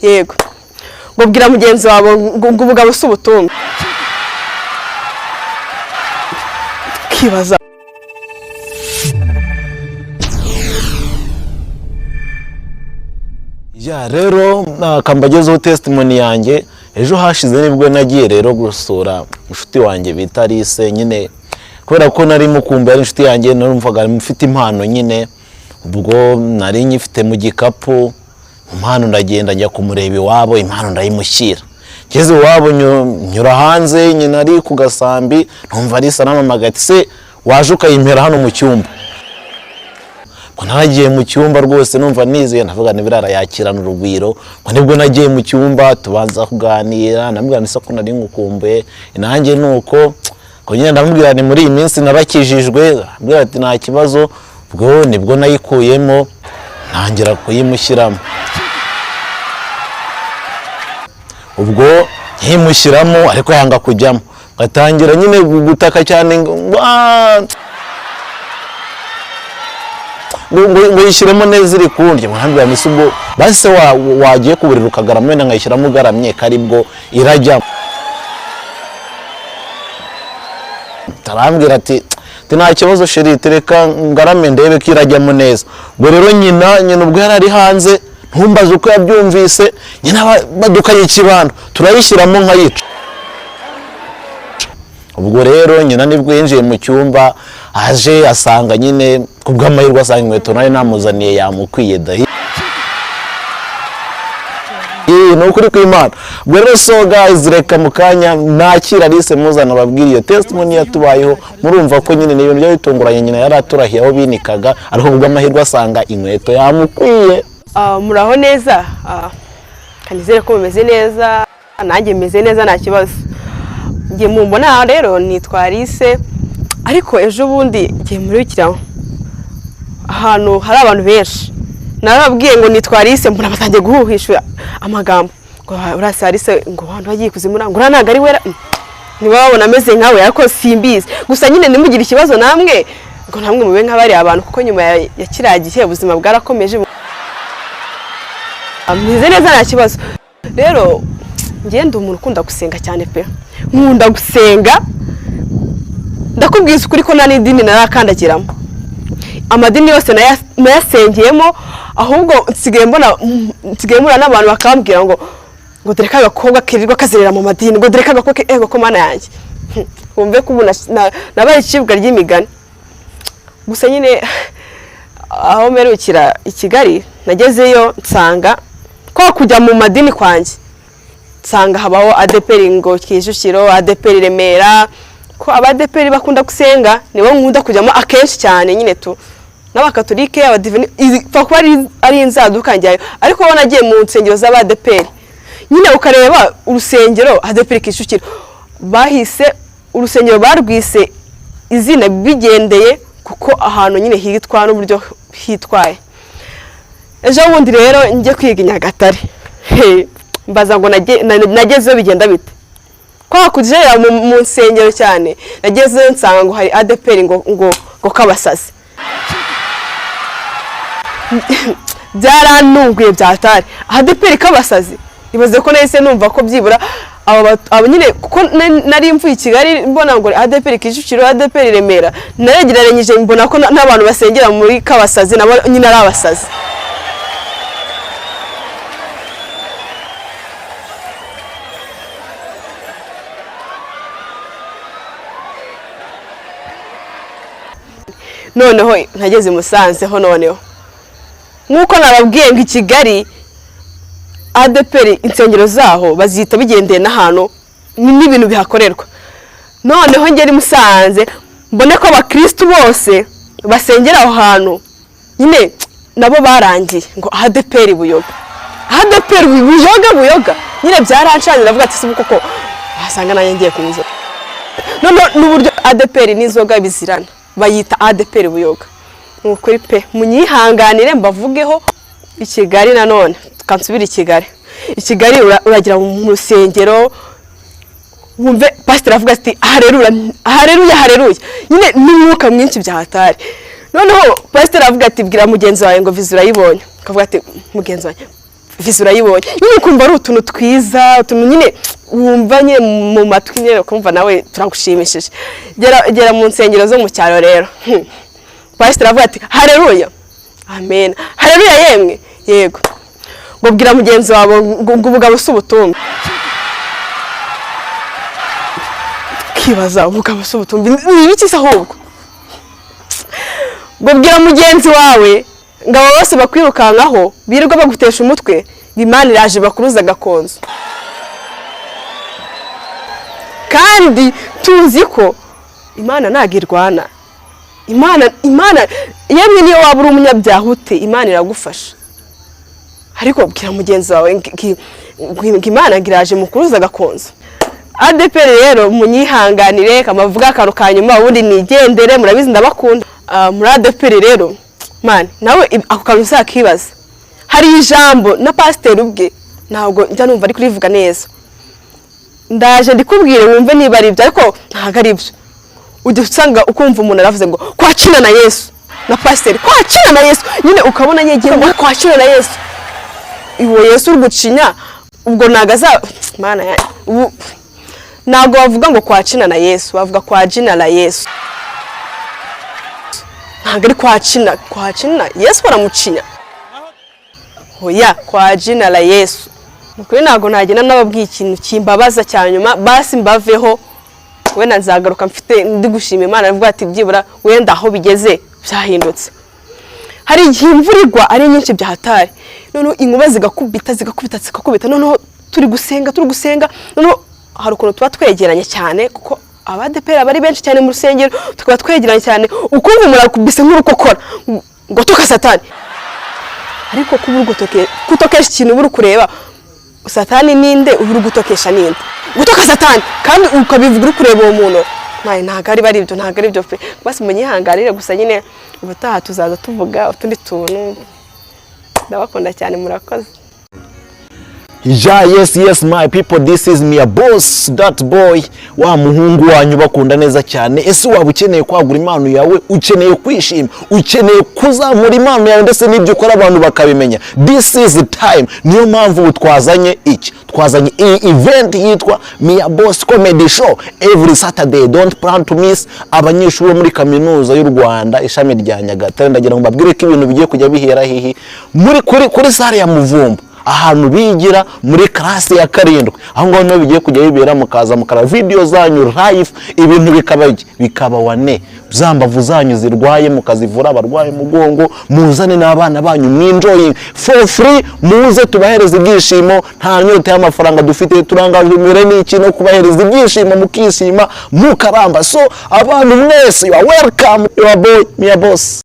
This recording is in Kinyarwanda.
yego ngo bwira mugenzi wawe ngo ubugabo si ubutumwa kibaza ya rero kambagezeho testimony yanjye ejo hashize nibwo nagiye rero gusura inshuti wanjye bita Alice nyine kubera ko nari mukumbuye ari inshuti yanjye narumvaga mufite impano nyine ubwo nari nyifite mu gikapu impano ndagenda njya kumureba iwabo impano ndayimushyira ngeze iwabo nyura hanze nyine ari ku gasambi ntumva Alice aramamaga ati se waje ukayimpera hano mu cyumba ko nagiye mu cyumba rwose numva nizeye navuga nibirara yakirana urugwiro ngo nibwo nagiye mu cyumba tubanza kuganira namubwira nisa ko nari ngukumbuye nanjye nuko ko nyine ndamubwira ni muri iyi minsi narakijijwe ambwira ati nta kibazo ubwo nibwo nayikuyemo ntangira kuyimushyiramo ubwo nkimushyiramo ariko yanga kujyamo gatangira nyine gutaka cyane ngo yishyiremo neza iri kundya mwambira nise ubwo base wagiye kuburira ukagarama wenda nkayishyiramo ugaramye karibwo irajya tarambwira ati nta kibazo sheri tereka ngarame ndebe ko irajyamo neza ubwo rero nyina ubwo yari ari hanze ntumbaze uko yabyumvise nyina badukanye ikibando turayishyiramo nkayica ubwo rero nyina nibwo yinjiye mu cyumba aje asanga nyine kubw'amahirwe asanga inkweto nayo namuzaniye yamukwiye dahi nukuri kw'Imana ubwo rero so guys reka mukanya nakira Alice muzana babwiriye testimony yatubayeho murumva ko nyine n'ibintu byo bitunguranye nyina yari aturahiye aho binikaga ariko kubw'amahirwe asanga inkweto yamukwiye muraho neza kanizere ko mumeze neza nanjye meze neza nta kibazo ngiye mumbona rero nitwa Alice ariko ejo bundi ngiye muri kiramo ahantu hari abantu benshi narababwiye ngo nitwa Alice mbona batangiye guhuhisha amagambo ngo urasa Alice ngo abantu bagiye kuzimura ngo ntago ari wera niba babona ameze nkawe ariko simbizi gusa nyine nimugire ikibazo namwe ngo namwe mube nk'abari abantu kuko nyuma ya kiragiye ubuzima bwarakomeje ameze neza nta kibazo rero ngende umuntu ukunda gusenga cyane pe nkunda gusenga ndakubwiza ukuri ko nta n'idini narakandagiramo amadini yose nayasengeyemo ahubwo nsigaye mbona n'abantu bakambwira ngo dore ka gakobwa kirirwa kazerera mu madini ngo dore ka gakobwa ego ko mana yanjye wumve ko ubu nabaye icibwa ry'imigani gusa nyine aho mperukira i Kigali nagezeyo nsanga ko kujya mu madini kwanjye nsanga habaho ADPR ngo Kicukiro ADPR Remera ko abadeperi bakunda gusenga nibo nkunda kujyamo akenshi cyane nyine tu n'abakatolike abadivini fakwa ari inzaduka njyayo ariko bo nagiye mu nsengero z'abadeperi nyine ukareba urusengero ADPR Kicukiro bahise urusengero barwise izina bigendeye kuko ahantu nyine hitwa n'uburyo hitwaye ejo bundi rero njye kwiga Nyagatare mbaza ngo nagezeyo bigenda bite kwa kujera mu nsengero cyane nagezeyo nsanga ngo hari ADPR ngo kabasazi byaranunguye byatari ADPR kabasazi ibaze ko nahise numva ko byibura abo nyine kuko nari mvuye i Kigali mbona ngo ADPR Kicukiro ADPR Remera naregeranyije mbona ko n'abantu basengera muri kabasazi nabo nyine ari abasazi noneho nkageze Musanze ho noneho nkuko nababwiye ngo i Kigali ADPR insengero zaho bazita bigendeye n'ahantu n'ibintu bihakorerwa noneho ngeri Musanze mbone ko abakristo bose basengera aho hantu nyine nabo barangiye ngo ADPR Buyoga ADPR Buyoga nyine byarancanye ndavuga ati sibuko ko basanga nanjye ngiye kuza none n'uburyo ADPR n'inzoga bizirana bayita ADPR Buyoga ukuri pe munyihanganire mbavugeho i Kigali nanone kansubira i Kigali uragira mu rusengero wumve pastor avuga ati haleluya nyine n'umwuka mwinshi byahatari noneho pastor avuga ati bwira mugenzi wawe ngo vizura yibonye akavuga ati mugenzi wawe visi urayibonye nyine kumva ari utuntu twiza utuntu nyine wumva nyine mu matwi nyine kumva nawe turagushimishije gera mu nsengero zo mu cyaro rero pastor avuga ati haleluya amen haleluya yemwe yego ngo bwira mugenzi wabo ngo ubugabo s'ubutumbi kibaza ubugabo s'ubutumbi n'ibiki se ahubwo ngo bwira mugenzi wawe ngo abo bose bakwirukankaho birirwa bagutesha umutwe Imana iraje bakuruza gakonzo kandi tuzi ko Imana nagirwana Imana yemwe niyo waba uri umunyabyaha ute Imana iragufasha ariko bwira mugenzi wawe Imana giraje mukuruza gakonzo ADPR rero munyihanganire kamavuga akantu kanyuma ubundi nigendere murabizi ndabakunda muri ADPR rero man nawe ako kantu uzakibaza hari ijambo na pasteur ubwe ntabwo njya numva ari kurivuga neza ndaje ndikubwire wumve niba ari ibyo ariko ntago ari ibyo ujye usanga ukumva umuntu aravuze ngo kwacina na Yesu na pasteur kwacina na Yesu nyine ukabona yegera ngo kwacina na Yesu iwo Yesu urgucinya ubwo nagaza mana ya ntabwo bavuga ngo kwacina na Yesu bavuga kwajina la Yesu ntabwo ari kwacina Yesu baramucinya hoya kwajina la Yesu mukuri ntabwo nagena nababwiye ikintu kimbabaza cyanyuma basi mbaveho wenda nzagaruka mfite ndi gushima Imana avuga ati byibura wenda aho bigeze byahindutse hari igihe imvura igwa ari nyinshi byahatari none inkuba zigakubita none turi gusenga none hari ukuntu tuba twegeranye cyane kuko abadepera bari benshi cyane mu rusengero tukaba twegeranye cyane ukumva murakubise nk'urukokora ngo toka satani ariko kutokesha ikintu ubura kureba satani ninde ubura gutokesha ninde gutoka satani kandi ukabivuga uri kureba uwo muntu ntago ari bari ibyo ntago ari byo pe basi munyihanganire gusa nyine ubutaha tuzaza tuvuga utundi tuntu ndabakunda cyane murakoze. Yeah, yes my people, this is Mia Boss, that boy, wa muhungu wanyu bakunda neza cyane. Ese waba ukeneye kwagura impano yawe, ukeneye kwishima, ukeneye kuzamura impano yawe ndetse n'ibyo ukora abantu bakabimenya. This is the time. Niyo mpamvu twazanye iki? Twazanye event yitwa Mia Boss Comedy Show every Saturday. Don't plan to miss. Abanyeshuri muri kaminuza y'u Rwanda ishami rya Nyagatare ndagira ngo babwire ko ibintu bigiye kujya bihera hihi kuri sare ya Muvumba. Ahantu bigira muri classe ya 7 aho ngo no bigiye kujya bibera mukaza mukara video zanyu live ibintu bikaba wane zambavu zanyu zirwaye mukazivura abarwaye mugongo muzane n'abana banyu mwinjoying for free muze tubahereza ibyishimo nta nyota y'amafaranga dufite turangajwe n'iki no kubahereza ibyishimo mukishima mukaramba so abantu mwese you are welcome your boy Mia Boss.